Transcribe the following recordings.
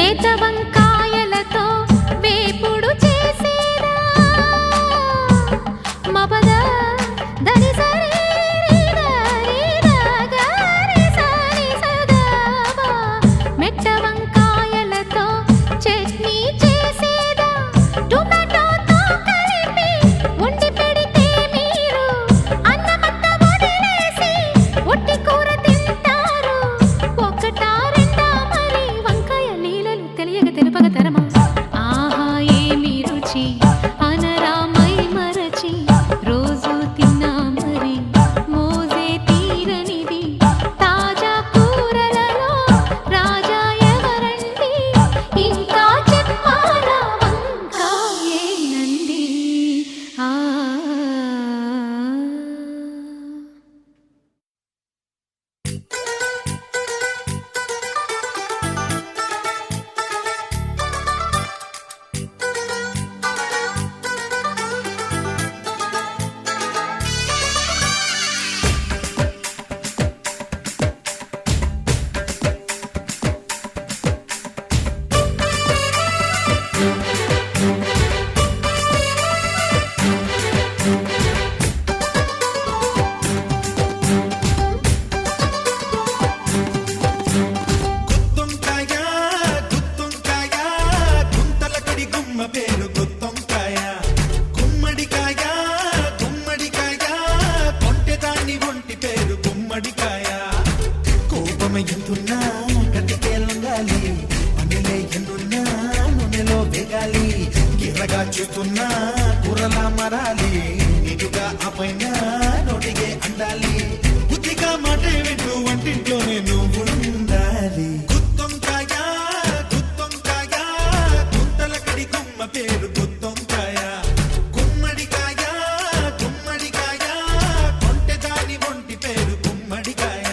లేత వంకాయలతో వేపుడు చేసేదా మబద దరి సరి రి గరి సరి సదావా మెట్ట వంకాయలతో చట్నీ చేసేదా టొమాటోతో కలిపి వండి పెడితే మీరు అన్నమంత వదిలేసి ఒట్టి కూర తింటారు ఒకటా రెండా మరి వంకాయ లీలలు తెలియక తెలుపక తరమా ఆహా ఏమి రుచి అనరామై మరచి రోజు తిన్నా మరి మోజే తీరనిది తాజా కూరలలో రాజా ఎవరండి ఇంకా చెప్పాలా వంకాయేనండి ఆ గుత్తొంకాయ గుత్తొంకాయ గుంతలకడి గుమ్మ పేరు గుత్తొంకాయ గుమ్మడికాయ గుమ్మడికాయ కొంటెదాన్ని ఒంటి పేరు గుమ్మడికాయ కోపమ ఎంతున్నా గట్టికే లొంగాలి పనిలే ఎన్నున్నా నూనెలో వేగాలి గిర్రగా చూస్తున్నా కూరలా మరాలి నిలుగా అపైన నోటిగే అండాలి బుద్ధిగా మాటే వింటూ వంటింట్లోనే నువ్వు ఉండాలి గుత్తొంకాయ గుత్తొంకాయ గుంతలకడి గుమ్మ పేరు గుత్తొంకాయ గుమ్మడికాయ గుమ్మడికాయ కొంటెదాని ఒంటి పేరు గుమ్మడికాయ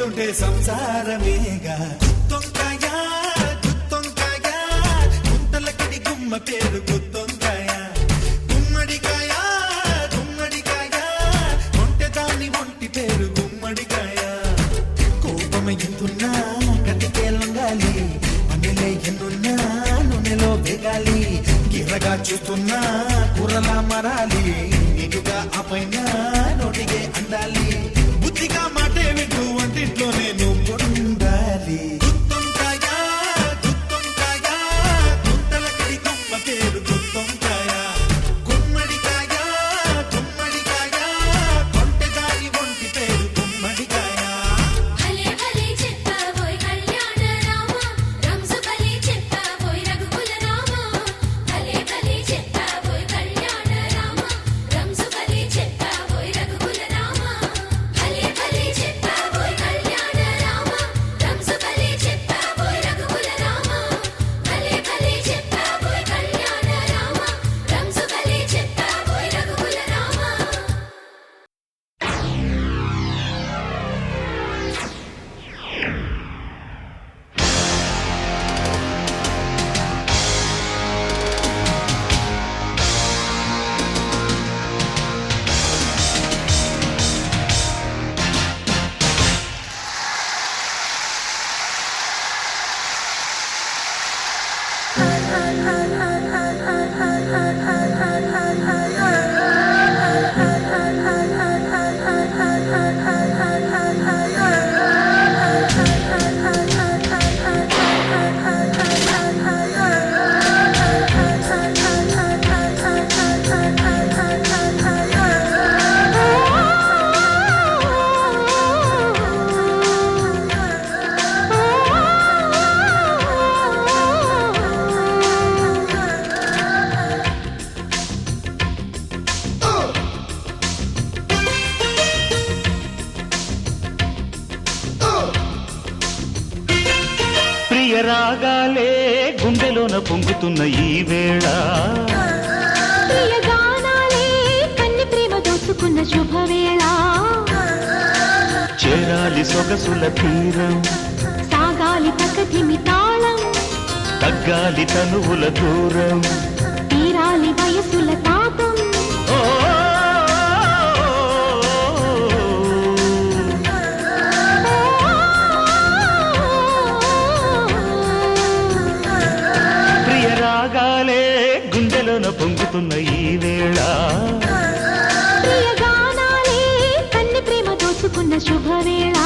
తోడుంటే సంసారమేగా గుత్తొంకాయ గుత్తొంకాయ గుంతలకడి గుమ్మ పేరు గుత్తొంకాయ గుమ్మడికాయ గుమ్మడికాయ ఒంటె దాని ఒంటి పేరు గుమ్మడికాయ కోపమ ఎంతున్నా కతికే లొంగాలి పనిలే ఎన్నున్నా నూనెలో వేగాలి గిరగా చూస్తున్నా కూరలా మరాలి నీటుగా అపైన నోటిగే అండాలి బుద్ధిగా మాటే వింటూ వంటింట్లో నేను ఉండాలి గుత్తొంకాయ గుత్తొంకాయ గుంతలకడి గుమ్మ పేరు గుత్తొంకాయ గుమ్మడికాయ గుమ్మడికాయ కొంటె దాని ఒంటి పేరు గుమ్మడికాయ భలే భలే చెప్పావోయ్ కళ్యాణ రామ రంసు భలే చెప్పావోయ్ రఘుకుల రామ భలే భలే చెప్పావోయ్ కళ్యాణ రామ రంసు భలే చెప్పావోయ్ రఘుకుల రామ భలే భలే చెప్పావోయ్ కళ్యాణ రామ రంసు భలే చెప్పావోయ్ రఘుకుల రామ భలే భలే చెప్పావోయ్ కళ్యాణ రామ రంసు భలే చెప్పావోయ్ రఘుకుల రామ ప్రియ రాగాలే గుండెలోన పొంగుతున్న ఈ వేళ ప్రియ గానాలే కన్ని ప్రేమ దోచుకున్న శుభవేళ చేరాలి సొగసుల తీరం సాగాలి పకటిమి తాళం తగ్గాలి తనువుల దూరం తీరాలి వయసుల తాపం ఓ ప్రియ రాగాలే గుండెలోన పొంగుతున్న ఈ వేళ ప్రియ గానాలే కన్ని ప్రేమ దోచుకున్న శుభవేళ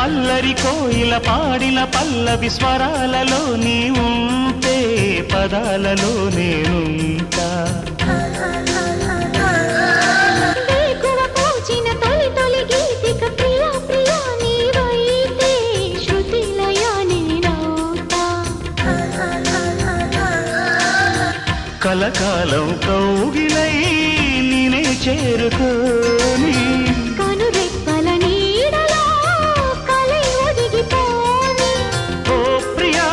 అల్లరి కోయిల పాడిన పల్లవి స్వరాలలో నీ ఉంటే పదాలలో నేనుంటా వేకువ పూచిన తొలి తొలి గీతిక ప్రియా ప్రియా నీవైతే శృతిలయ నేనవుతా కలకాలం కౌగిలై నేనే చేరుకోని కనురెప్పల నీడలో కలై ఒదిగిపోని ఓ ప్రియా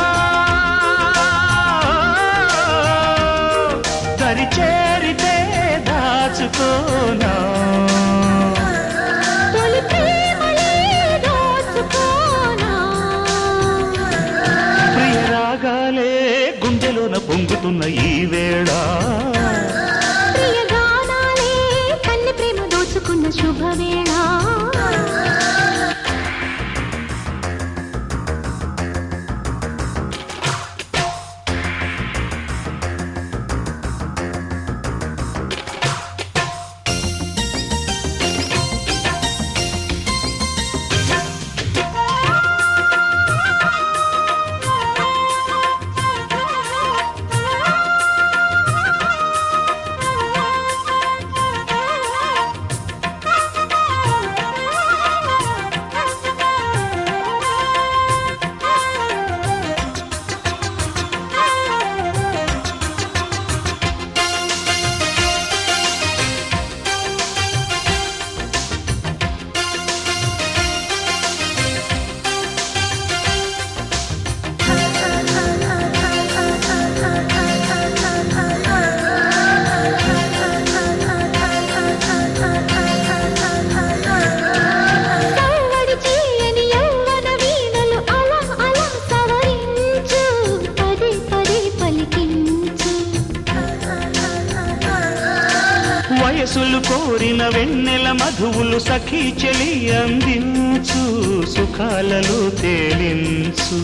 దరి చేరితే దాచుకోనా తొలి ప్రేమలే దోచుకోనా ప్రియ రాగాలే గుండెలోన పొంగుతున్న ఈ వేళ ప్రియ గానాలే కన్ని ప్రేమ దోచుకున్న శుభవేళ వెన్నెలలు కోరిన వెన్నెల మధువులు సఖీ చెలి అందించు సుఖాలలో తేలించు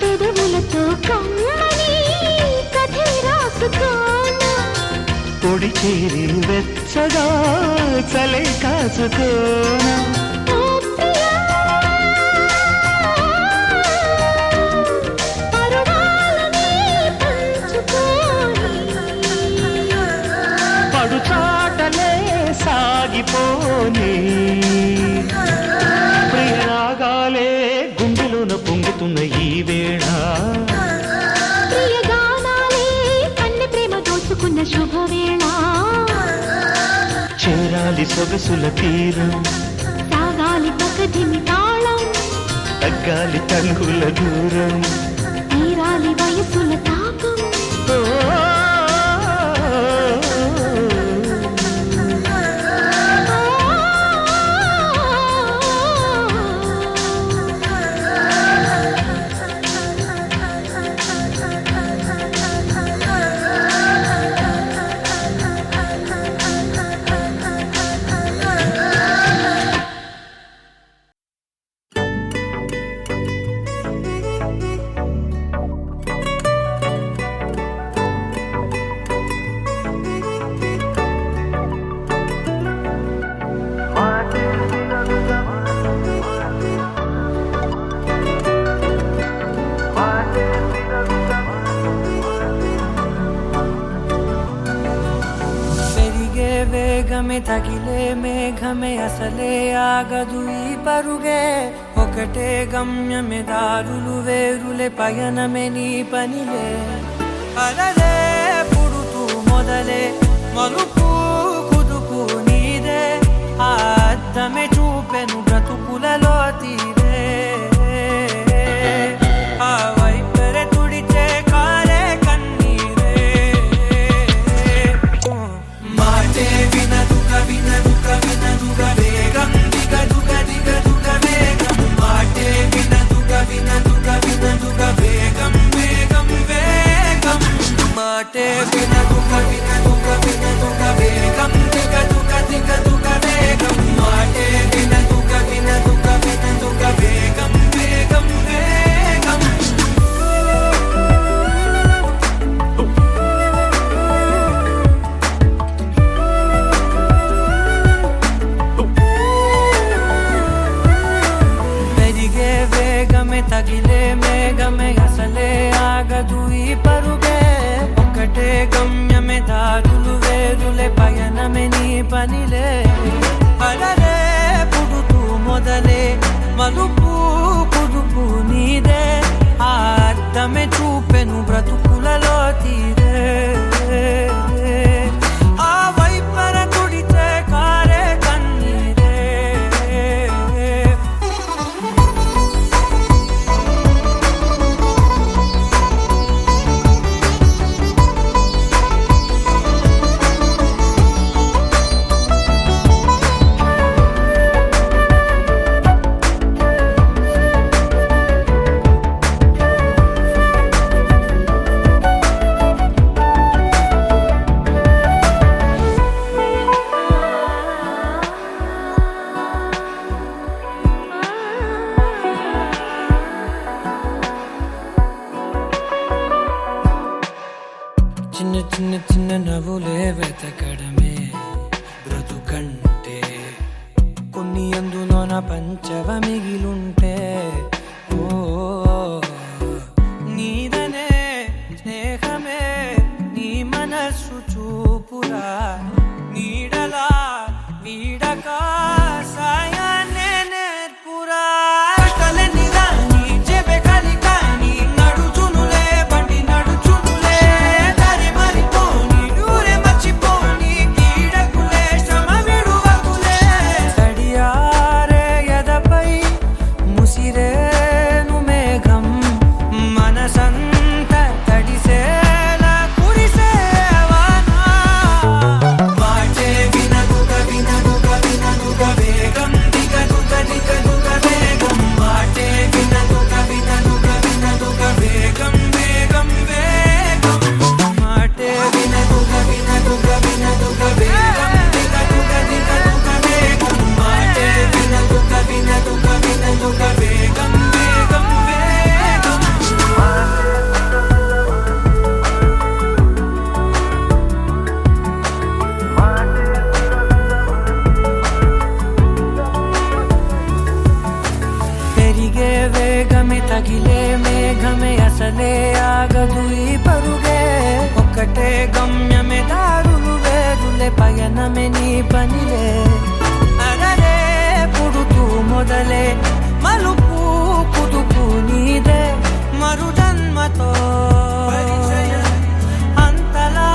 పెదవులతో కమ్మని కథే రాసుకోనా పొడి చేరి వెచ్చగా చలే కాసుకోనా ఓ ప్రియా పరువాలని పంచుకోని పడు చాటలే సాగిపోని ప్రియరాగాలే గుండెలోన పొంగుతున్న ఈ వేళ ప్రియగానాలే కన్నె ప్రేమ దోచుకున్న శుభవేళ చేరాలి సొగసుల తీరం సాగాలి పకదిమి తాళం తగ్గాలి తనుల దూరం తీరాలి వయసుల తాపం ఓ, పెరిగే వేగమే తగిలే మేఘమే అసలే ఆగదు ఈ పరుగే ఒకటే గమ్యమే దారులు వేరులే పయనమే నీ పనిలే అలలే పుడుతూ మొదలే మలుపు కుదుపు నీదే ఆ అద్దమే చూపెను బ్రతుకులలో తీరే ఆ వైపరే తుడిచే కారే కన్నీరే మాటే వినదుగ వినదుగ వినదుగ వేగం దిగదుగ దిగదుగ వేగం మాటే వినదుగ వినదుగ వినదుగ వేగం వేగం వేగం మాటే వినదుగ వినదుగ వినదుగ వేగం దిగదుగ దిగదుగ వేగం మాటే వినదుగ వినదుగ వినదుగ వేగం వేగం వేగం పెరిగే వేగమే తగిలే మేఘమే అసలే ఆగదు ఈ పరుగే ఒకటే గమ్యమే దారులు వేరులే పయనమే నీ పనిలే అలలే పుడుతూ మొదలే మలుపు కుదుపు నీదే ఆ అద్దమే చూపెను బ్రతుకులలో తీరే ఆ వైపర తుడిచే కారే కన్నీరే చిన్న చిన్న చిన్న నవ్వులే వెతకడమే బ్రతుకంటే కొన్ని అందులోన పంచవ మిగిలుంటే ఓ నీదనే స్నేహమే నీ మనస్సు చూపురా నీడలా వీడక సాయాన్నే నేర్పురా కలని రాని చెబె కలి కాని నడుచునులే బండి నడుచునులే దారి మరిపోని ఊరే మర్చిపోని కీడకులే శ్రమ విడువకులే తడియారే ఎదపై ముసిరేను మేఘ రగిలే మేఘమే అసలే ఆగదు ఈ పరుగే ఒకటే గమ్యమే దారులు వేరులే పయనమే నీ పనిలే అరరే పుడుతూ మొదలే మలుపు కుదుపు నీదే మరు జన్మతో అంతలా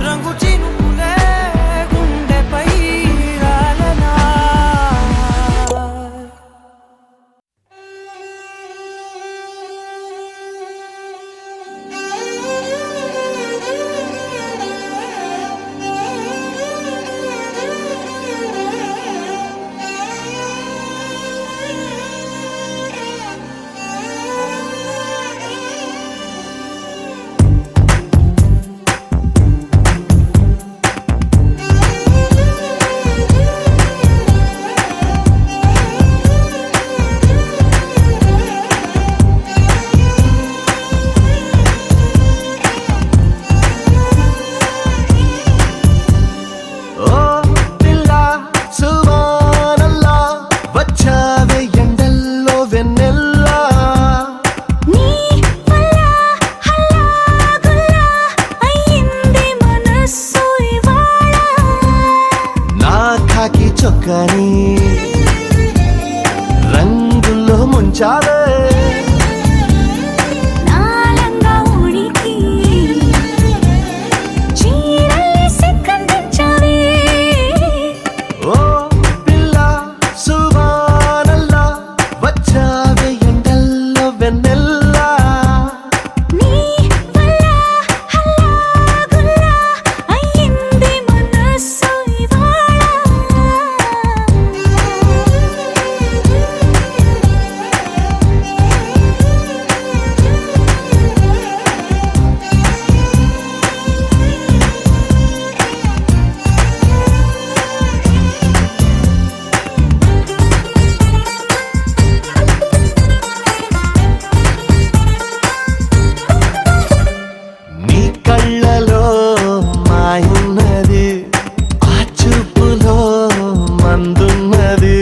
రంగు చినుకులే గుండెపై రాలనా చొక్కాని రంగుల్లో ముంచావే నాలంగా ఉనికి చీరల్ని సిగ్గందించావే ఓ పిల్ల సువానల్లా వచ్చావే ఎండల్లో వెన్నెల్లా నీ వల్ల హల్లాగుల్లా అయ్యింది మనసు ఇవాళ నీ కళ్ళలో మాయున్నది ఆ చూపులో మందున్నది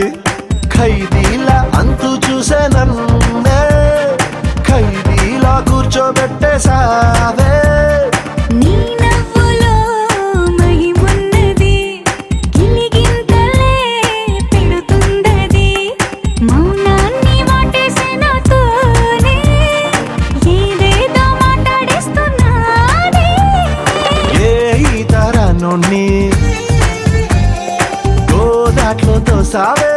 ఖైదీలా అంతు చూసే నన్నే ఖైదీలా కూర్చోబెట్టేసావే నీ నవ్వులో మహిమున్నది గిలిగింతలే పెడుతుందది మౌనాన్ని వాటేసే నాతోనే ఏదేదో మాట్లాడేస్తున్నానే ఏ ఈ తరాన్ని గోదాట్లో తోసావే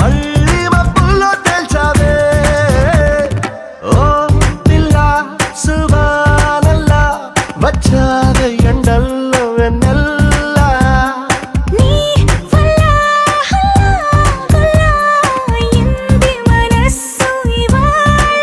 మళ్ళీ మబ్బుల్లో తేల్చావే ఓ పిల్ల సువానల్లా వచ్చావే ఎండల్లో వెన్నెల్లా నీ వల్ల హల్లాగుల్లా అయ్యింది మనసు ఇవాళ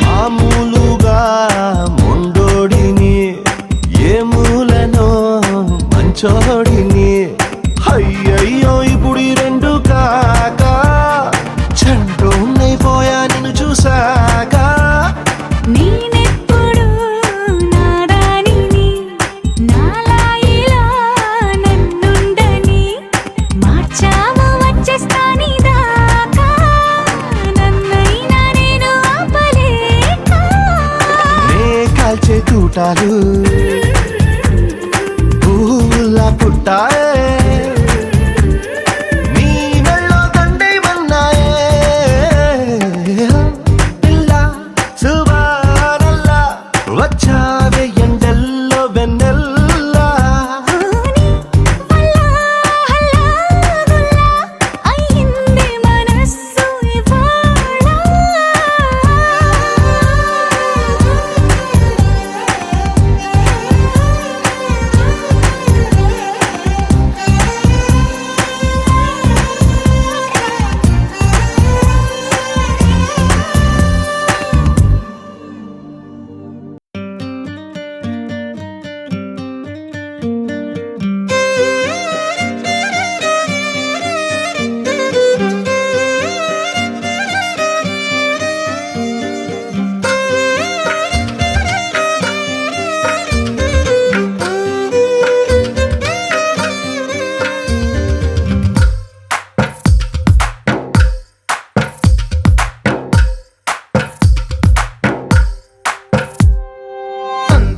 మామూలుగా మొండోడిని ఏ మూలనో మంచోడిని అయ్యయ్యో ఇప్పుడు ఈ రెండు కాక చంటోన్నైపోయా నిన్ను చూసాక నేనెప్పుడు నారాణిని నాలా ఇలా నన్నుండని మార్చావు వచ్చేస్తాని దాకా నన్నైనా నేను ఆపలేక నే కాల్చే తూటాలు పూలా పుట్టాయే నీ మెళ్ళో దండేమన్నాయే పిల్ల సువానల్లా వచ్చావే ఎండల్లో వెన్నెల్లా నీ వల్ల హల్లాగుల్లా అయ్యింది మనసు ఇవాళ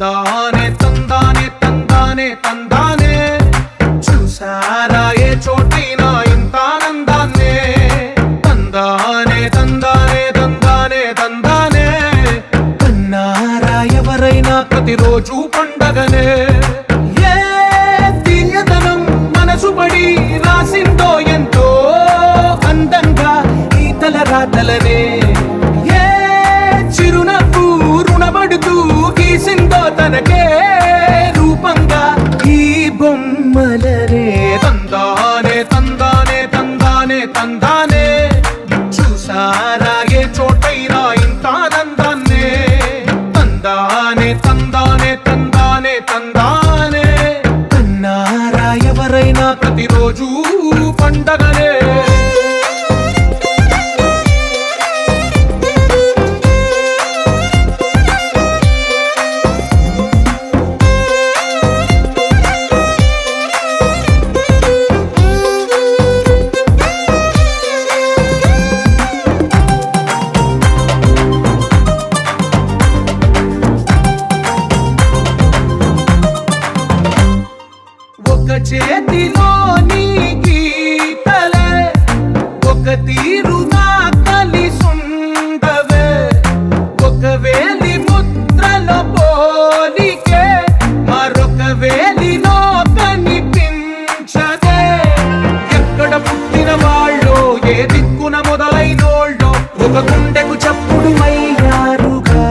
తందానే తందానే తందానే తందానే చూసారా ఏ చోటైనా ఇంత ఆనందాన్నే తందానే తందానే తందానే తందానే కన్నారా ఎవరైనా ప్రతిరోజు పండగనే ఏ తీయదనం మనసు పడి రాసిందో ఎంతో అందంగా ఈ తలరాతలనే ఏ చిరునవ్వు రుణపడుతూ గీసిందో తనకే రూపంగా ఈ బొమ్మలనే తందానే తందానే తందానే తందానే చూసారా ఏ చోటైనా ఇంత ఆనందాన్నే తందానే తందానే తందానే తందానే కన్నారా ఎవరైనా ప్రతిరోజు పండగనే ఒక చేతిలో నీ గీతలే ఒక తీరుగా కలిసుండవే ఒక వేలి ముద్రల పోలికే మరొక వేలిలో కనిపించదే ఎక్కడ పుట్టిన వాళ్ళో ఏ దిక్కున మొదలైనోళ్ళో ఒక గుండెకు చప్పుడు అయ్యారుగా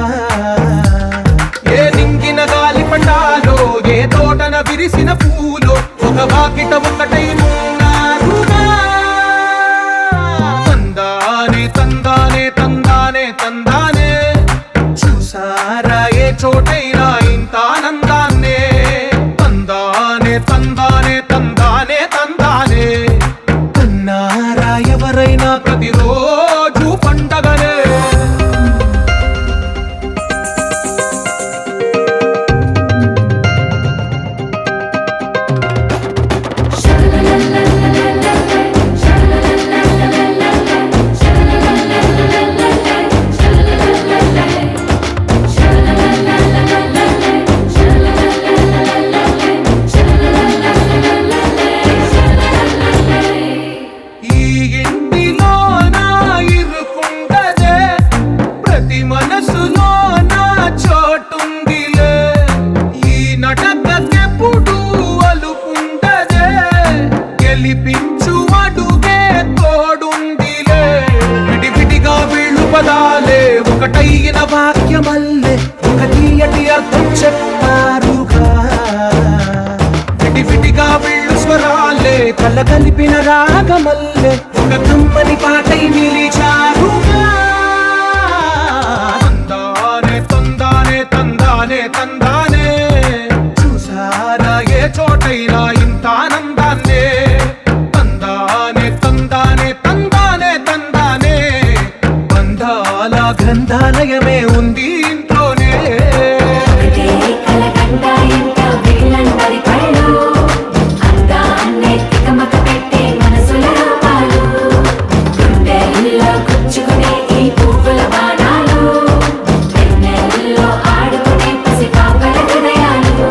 ఏ నింగిన గాలి పటాలో ఏ తోటన విరిసిన పూలో ఒక వాకిట ఒకటై ఉన్నారుగా తందానే తందానే తందానే తందానే చూసారా ఏ చోటైనా ఇంత ఆనందాన్నే తందానే తందానే తందానే తందానే కన్నారా ఎవరైనా ప్రతిరోజు పండగనే ఈ ఇంటిలో నా ఇరుకుండదే ప్రతి మనసులో నా చోటుందిలే ఈ నటకెప్పుడు అలుపుండదే గెలిపించు అడుగే తోడుందిలే విడివిడిగా వీళ్ళు పదాలే ఒకటైన వాక్యమల్లే ఒక తీయటి అర్థం చెప్పారుగా విడివిడిగా వీళ్ళు స్వరాలే కళ్ళ కలిపిన రాగమల్లే ఒక కమ్మని పాటై నిలిచారుగా తందానే తందానే తందానే తందానే చూసారా ఏ చోటైనా ఇంత ఆనందాన్నే తందానే తందానే తందానే తందానే బంధాల గ్రంథాలయమే ఉంది ఇంట్లోనే కలకండ ఇంట వీళ్ళందరి కళ్ళు అందాన్నే తికమక పెట్టే మనసుల రూపాలు గుండెల్లో గుచ్చుకునే ఈ పువ్వుల బాణాలు వెన్నెల్లో ఆడుకునే పసిపాపల హృదయాలు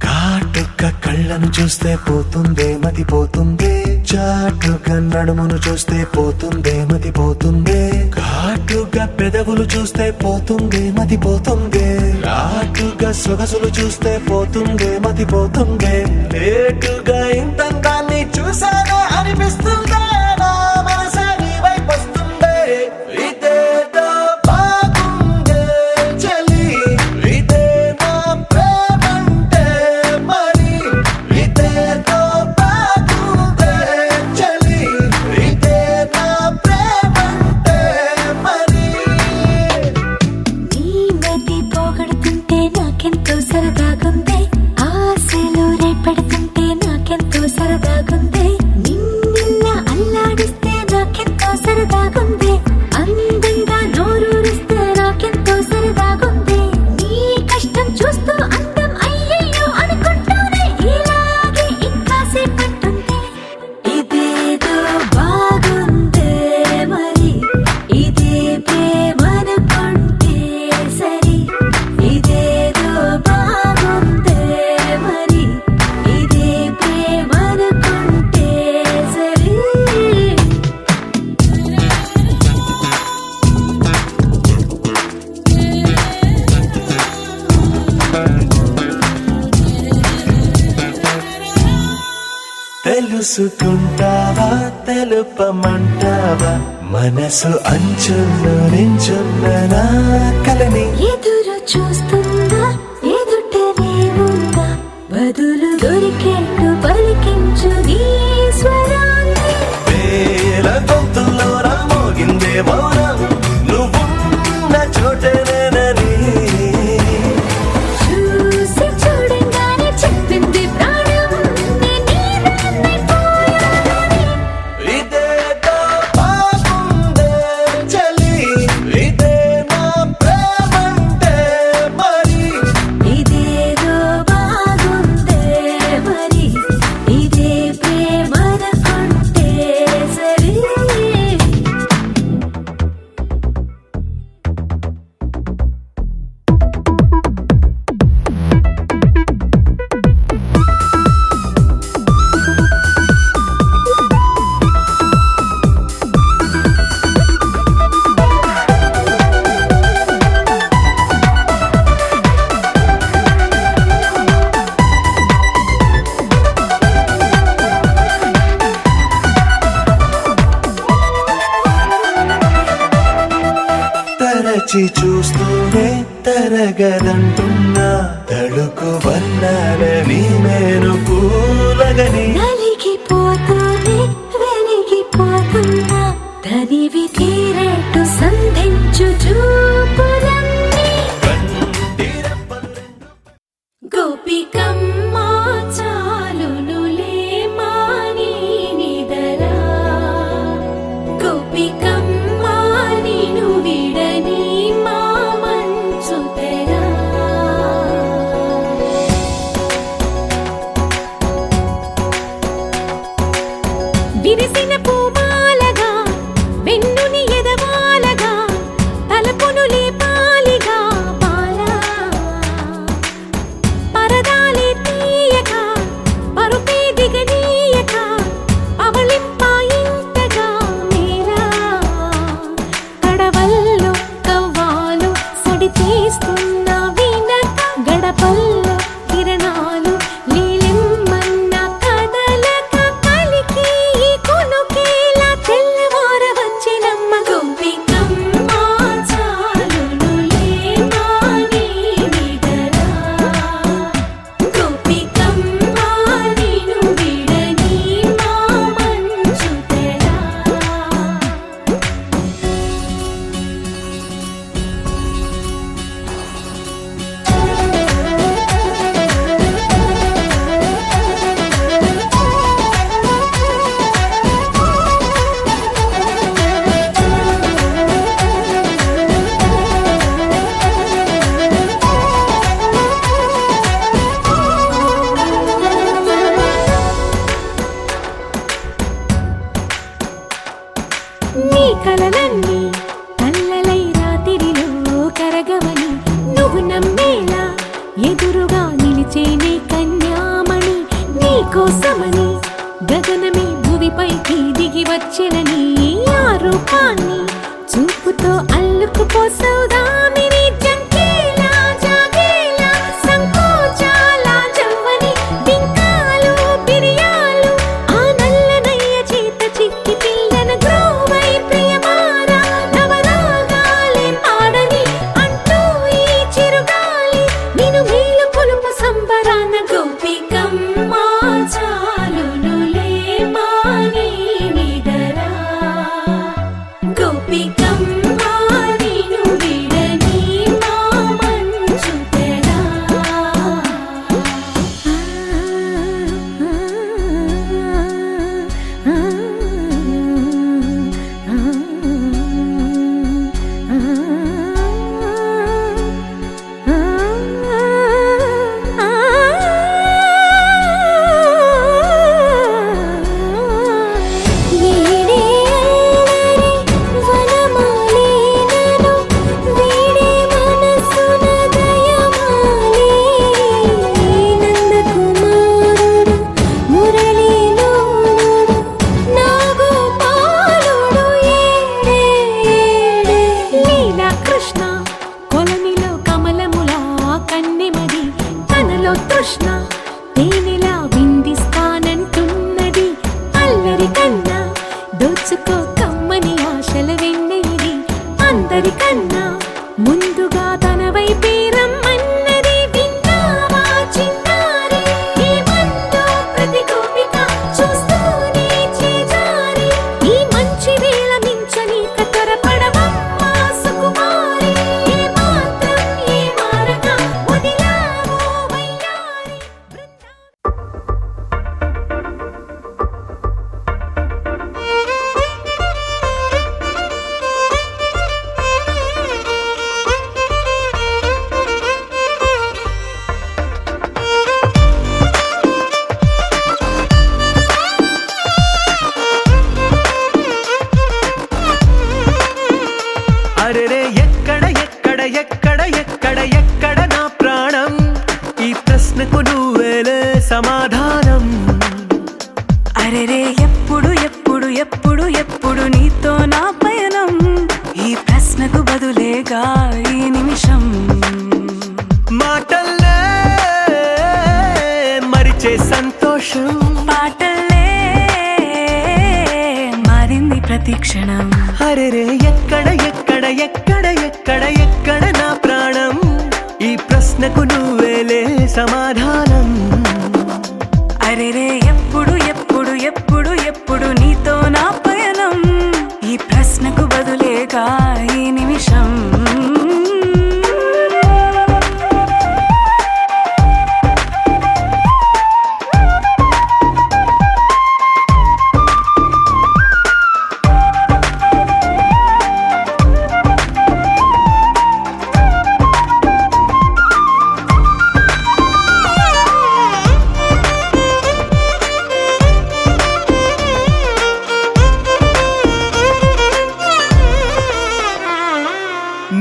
కాటుక కళ్ళను చూస్తే పోతుందే మతి పోతుందే చాటుగా నడుమును చూస్తే పోతుందే మతి పోతుందే ఘాటుగా పెదవులు చూస్తే పోతుందే మతి పోతుందే రాటుగా సొగసులు చూస్తే పోతుందే మతి పోతుందే లేటుగా ఇంతందాన్ని చూసానే అనిపిస్తుందే నా మనసే నీ వైపు వస్తుందే ఇదేదో బాగుందే చలి ఇదే నా ప్రేమంటే మరి ఇదేదో బాగుందే చలి ఇదే నా ప్రేమంటే మరి నీ మతి పోగొడుతుంటే నాకెంతో సరదాగుంది ఆశలు రేపెడుతుంటే నాకెంతో సరదాగుంది నిన్నెల్లా అల్లాడిస్తే నాకెంతో సరదాగుంది అందంగా చూసుకుంటావా తెలుపమంటావా మనసు అంచుల్లో నించున్న నా కలని ఎదురు చూస్తుందా ఎదుటనే ఉందా బదులు దొరికేట్టు పలికించు నీ స్వరాన్ని వేల గొంతుల్లో రామోగిందే మౌనం నువ్వున్న చోటనేనని చూసి చూడంగానే చెప్పింది ప్రాణం నీవైపోయానని ఇదేదో బాగుందే చలి ఇదే నా ప్రేమంటే మరి ఇదేదో బాగుందే మరి ఇదే ప్రేమనుకుంటే సరి తరచి చూస్తూనే తరగదంటున్నా తడుకు వన్నాలని నేను పూలగని నలిగిపోతూనే వెలిగిపోతున్నా తనివి తీరేట్టు సంధించు చూపులన్నీ గోపికమ్మ చాలునులే మాని నిదరా గోపికమ్మ నిను విడని మా మంచు తెరా విరిసిన పూమాలగా వెన్నుని ఎదవాలగా తలపును లేపాలిగా బాలా పరదాలే తీయక పరుపే దిగనీయక అవళింపాయింతగా మేరా కడవల్లో కవ్వాలు సడి చేస్తున్న వీణత గడపల్లో కిరణాలు లీలిమ్మన్న కదలక కలికి ఈ కొనుకేలా తెల్లవార వచ్చినమ్మ గోపికమ్మ చాలునులే మాని నిదరా గోపికమ్మ నిను విడని మా మంచు తెరా నీ కలలన్నీ కల్లలై రాత్రిలో కరగవని నువ్వు నమ్మేలా ఎదురుగా నిలిచేనే కన్యామణి నీ కోసమని గగనమే భువిపైకి దిగి వచ్చెనని ఆ రూపాన్ని చూపుతో అల్లుకుపోసౌదామిని జంకేలా జాగేలా సంకోచాల జవ్వని బింకాలు బిరియాలు ఆ నల్లనయ్య చేత చిక్కి పిల్లన గ్రోవై ప్రియమారా నవరాగాలే పాడని అంటూ ఈ చిరుగాలి నిను మేలు కొలుపు సంబరాన గోపికమ్మ చాలునులే మాని నిదరా గోపికమ్మ ఎక్కడ ఎక్కడ ఎక్కడ నా ప్రాణం ఈ ప్రశ్నకు నువ్వేలే సమాధానం అరెరే ఎప్పుడు ఎప్పుడు ఎప్పుడు ఎప్పుడు నీతో నా పయనం ఈ ప్రశ్నకు బదులేగా ఈ నిమిషం మాటల్లే మరిచే సంతోషం పాటల్లే మారింది ప్రతి క్షణం అరెరే ఎక్కడ ఎక్కడ ఎక్కడ ఎక్కడ ఎక్కడ నా ప్రాణం ఈ ప్రశ్నకు నువ్వేలే సమాధానం అరెరే ఎప్పుడు ఎప్పుడు ఎప్పుడు ఎప్పుడు నీతో నా పయనం ఈ ప్రశ్నకు బదులేగా ఈ నిమిషం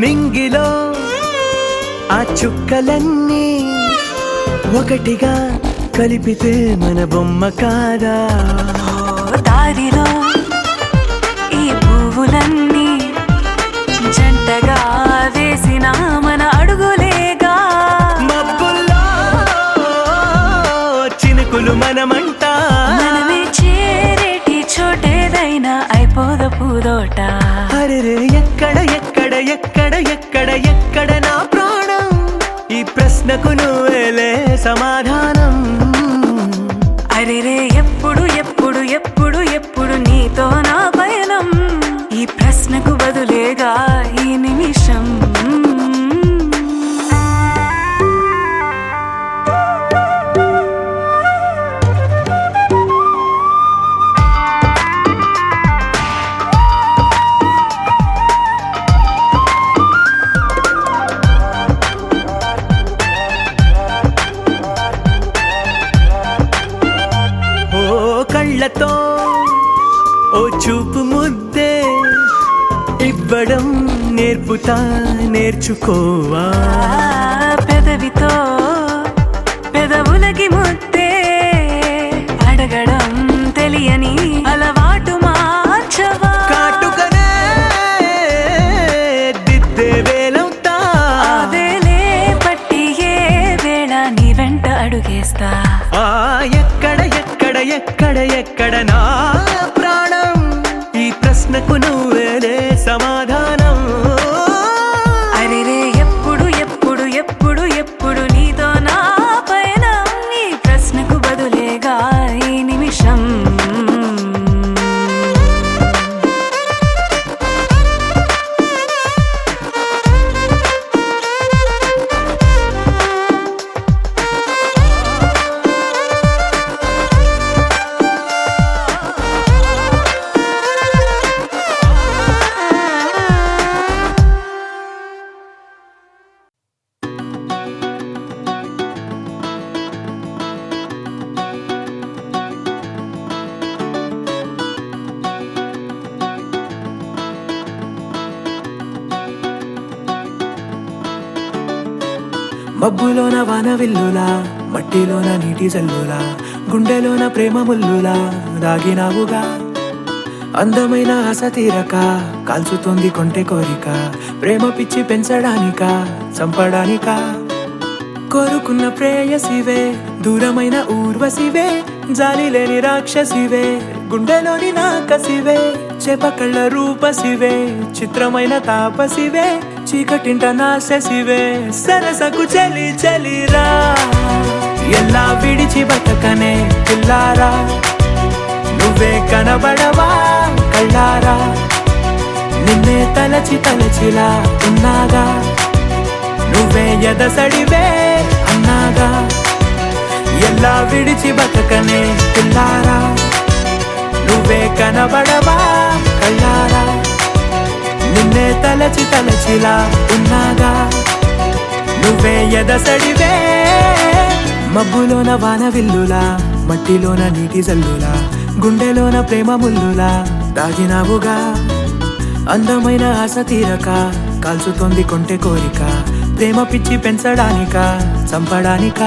మింగిలో ఆ చుక్కలన్నీ ఒకటిగా కలిపితే మన బొమ్మ కాదా దారిలో ఈ పువ్వులన్నీ జంటగా వేసిన మన అడుగులేగా మబ్బుల్లో చినుకులు మనమంట మనమే చేరేటి చోటేదైనా అయిపోద పూదోట అరెరే ఎక్కడ ఎక్కడ ఎక్కడ ఎక్కడ ఎక్కడ నా ప్రాణం ఈ ప్రశ్నకు నువ్వేలే సమాధానం అరెరే ఎప్పుడు ఎప్పుడు ఎప్పుడు ఎప్పుడు నీతో నా పయనం ఈ ప్రశ్నకు బదులేగా ఈ నిమిషం ఓ కళ్ళతో ఓ చూపు ముద్దే ఇవ్వడం నేర్పుతా నేర్చుకోవా పెదవితో పెదవులకి ముద్దే అడగడం తెలియని అలవాటు మార్చవా కాటుకనే దిద్దే వేలవుతా ఆ వేలే పట్టి ఏ వేళ నీ వెంట అడుగేస్తా ఆ ఎక్కడ ఎక్కడ ఎక్కడ ఎక్కడ నా ప్రాణం ఈ ప్రశ్నకు నువ్వేలే సమాధానం అరెరే ఎప్పుడు ఎప్పుడు ఎప్పుడు ఎప్పుడు నీతో నా పైన ఈ ప్రశ్నకు బదులేగా ఈ నిమిషం మబ్బులోన వాన విల్లులా మట్టిలోన నీటి జల్లులా గుండెలోన ప్రేమ ముల్లులా దాగినావుగా అందమైన ఆశ తీరక కాల్చుతోంది కొంటె కోరిక ప్రేమ పిచ్చి పెంచడానిక చంపడానిక కోరుకున్న ప్రేయసివే దూరమైన ఊర్వశివే జాలి లేని రాక్షసివే గుండెలోని నాకసివే చేపకళ్ళ రూపసివే చిత్రమైన తాపసివే చీకటింట నాశసివే సరసకు చలి చలిరా ఎలా విడిచి బతకనే పిల్లారా నువ్వే కనబడవా కళ్ళారా నిన్నే తలచి తలచిలా ఉన్నాగా నువ్వే ఎదసడివే అన్నాగా ఎలా విడిచి బతకనే పిల్లారా నువ్వే కనబడవా కళ్ళారా నిన్నే తలచి తలచిలా ఉన్నాగా నువ్వే ఎదసడివే మబ్బులోన వాన విల్లులా మట్టిలోన నీటి జల్లులా గుండెలోన ప్రేమ ముల్లులా దాగినావుగా అందమైన ఆశ తీరక కాల్చుతోంది కొంటె కోరిక ప్రేమ పిచ్చి పెంచడానిక చంపడానిక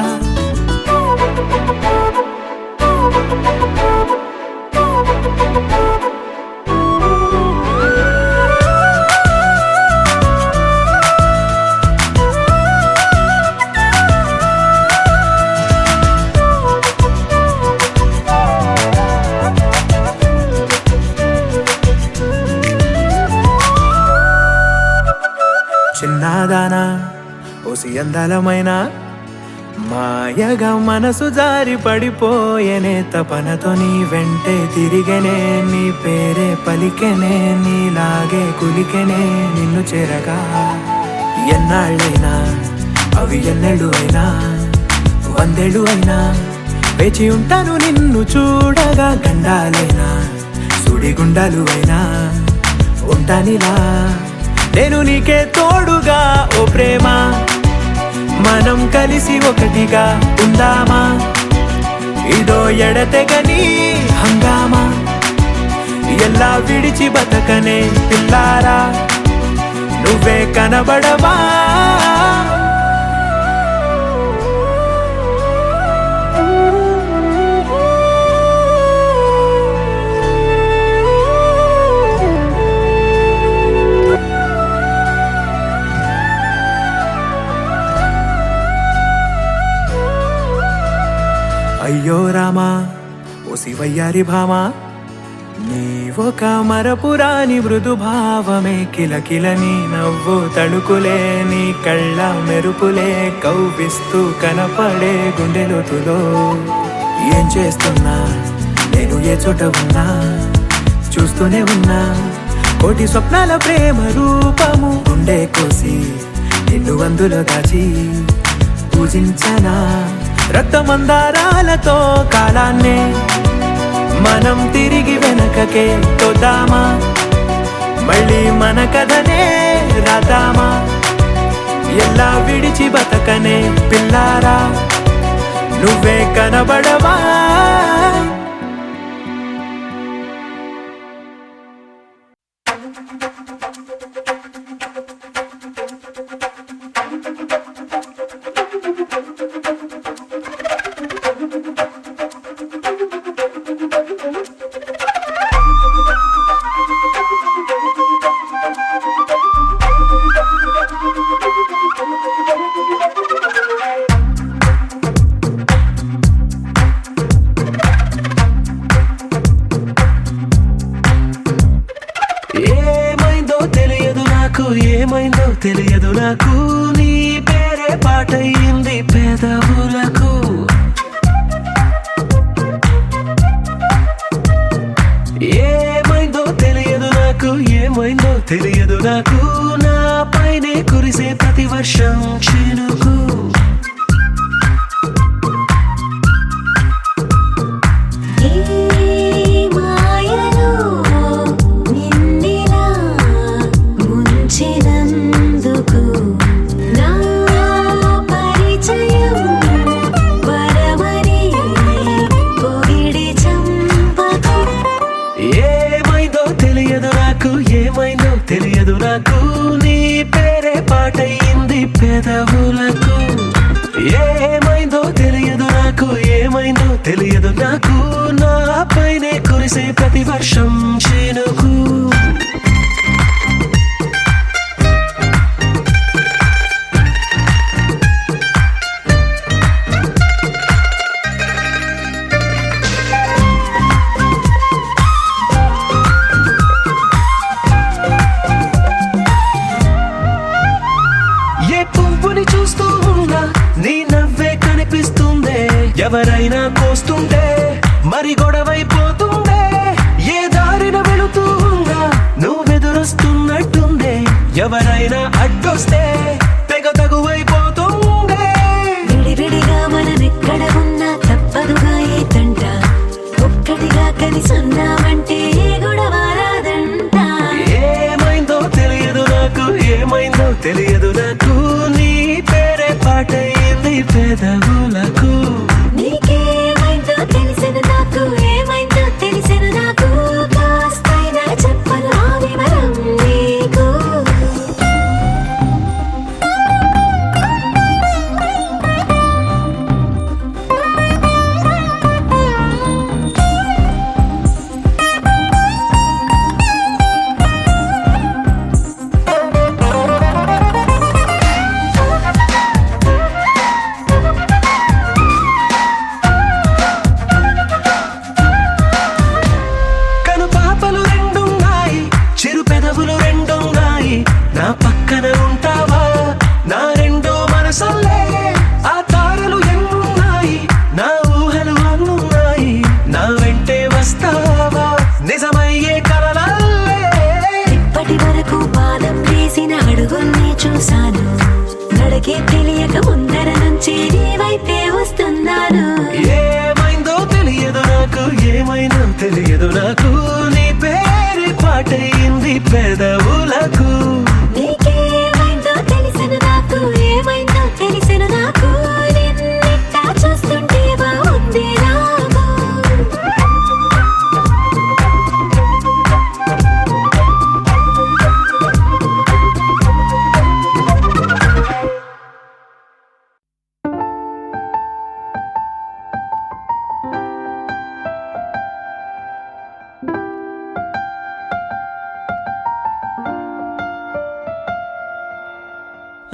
చిన్నదానా ఓసి అందలమైన మాయగా మనసు జారి పడిపోయేనే తపనతో నీ వెంటే తిరిగనే నీ పేరే పలికెనే నీలాగే కులికెనే నిన్ను చేరగా ఎన్నాళ్ళైనా అవి ఎన్నెళ్ళు అయినా 100 ఏళ్ళు అయినా వేచి ఉంటాను నిన్ను చూడగా గండాలైనా సుడిగుండాలు అయినా ఉంటానిలా నేను నీకే తోడుగా ఓ ప్రేమ మనం కలిసి ఒకటిగా ఉందామా ఇదో ఎడతెగని హంగామా ఎలా విడిచి బతకనే పిల్లారా నువ్వే కనబడవా అయ్యో రామా ఓ శివయ్యారి భామా నీవొక మరపురాని మృదు భావమే కిలకిలని నవ్వు తడుకులే నీ కళ్ళ మెరుపులే కవ్విస్తూ కనపడే గుండెలోతులో ఏం చేస్తున్నా నేను ఏ చోట ఉన్నా చూస్తూనే ఉన్నా కోటి స్వప్నాల ప్రేమ రూపము గుండె కోసి నిన్ను అందులో దాచి పూజించనా రక్తమందారాలతో కాలాన్నే మనం తిరిగి వెనకకే తోదామా మళ్ళీ మన కథనే రాదామా ఎలా విడిచి బతకనే పిల్లారా నువ్వే కనబడవా ఏమైందో తెలియదు నాకు నీ పేరే పాటయింది పెదవులకు ఏమైందో తెలియదు నాకు ఏమైందో తెలియదు నాకు నా పైనే కురిసే ప్రతి వర్షం చినుకు తెలియదు నాకు నీ పేరే పాటయింది పెదవులకు ఏమైందో తెలియదు నాకు ఏమైందో తెలియదు నాకు నా పైనే కురిసే ప్రతి వర్షం చినుకు ఎవరైనా కోస్తుంటే మరి గొడవైపోతుందే ఏ దారిన వెళుతుందా నువ్వెదురొస్తున్నట్టుందే ఎవరైనా అడ్డొస్తే తెగ తగువైపోతుందే విడివిడిగా మనమెక్కడ ఉన్నా తప్పదుగా ఏ తంట ఒక్కటిగా కలిసున్నామంటే గొడవ రాదంట ఏమైందో తెలియదు నాకు ఏమైందో తెలియదు నాకు నీ పేరే పాటయింది పెదవులకు నీకేమైందో తెలిసిన నాకు ఏమైందో తెలిసిన నాకు కాస్తైనా చెప్పను ఆ వివరం నీకు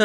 ఆ